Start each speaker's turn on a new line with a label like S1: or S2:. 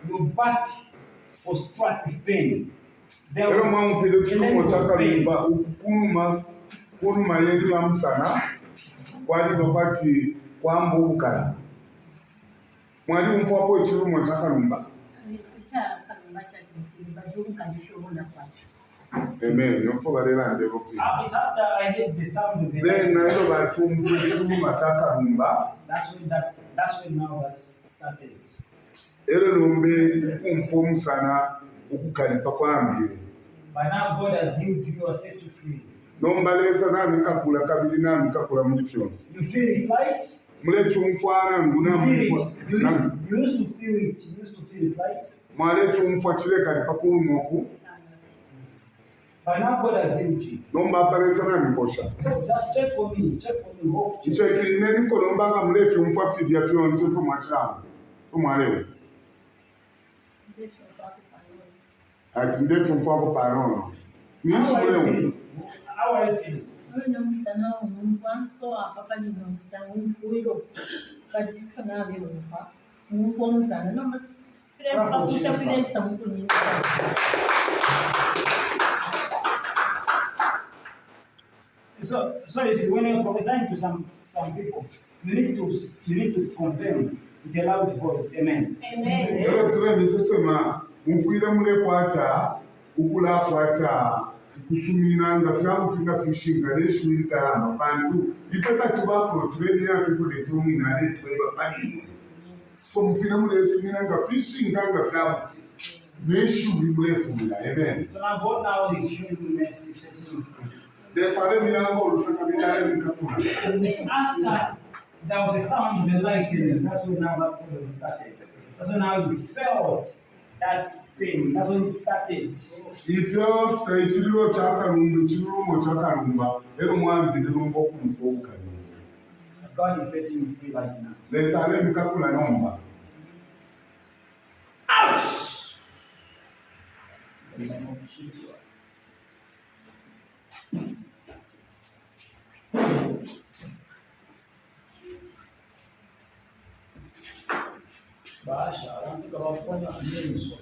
S1: Your back was struck with pain. There
S2: was Amen. It's
S1: after I heard the sound of the that's when now that started. By now God has healed you or set you free. You feel it, right? You used to feel it. Right? By now God has healed you. Just check for me. Hope.
S2: How are you feeling?
S1: So you see, when you're prophesying to some people, you need to confirm with a loud voice. Amen.
S2: Kusuminanga fyakufinga fishinga neshulikalamba bantu ifeka tubako tubenera tufudese umina letweba bali somufina mulesuminanga fishinga nga fyaku neshuli mulefumula. Amen.
S1: So now God now is showing you mercy, setting you free.
S2: Desale milango olusaka bidale mkapuna.
S1: After there was a sound of the lightning, that's when now that problem started. That's when now you felt that pain. That's when it started.
S2: If you're chiliro chakarumba, everyone did not
S1: God is setting you free right now.
S2: Desale mkapuna nomba.
S1: Ouch! In the name of Jesus. Baixa, ela fica lá fora, menos.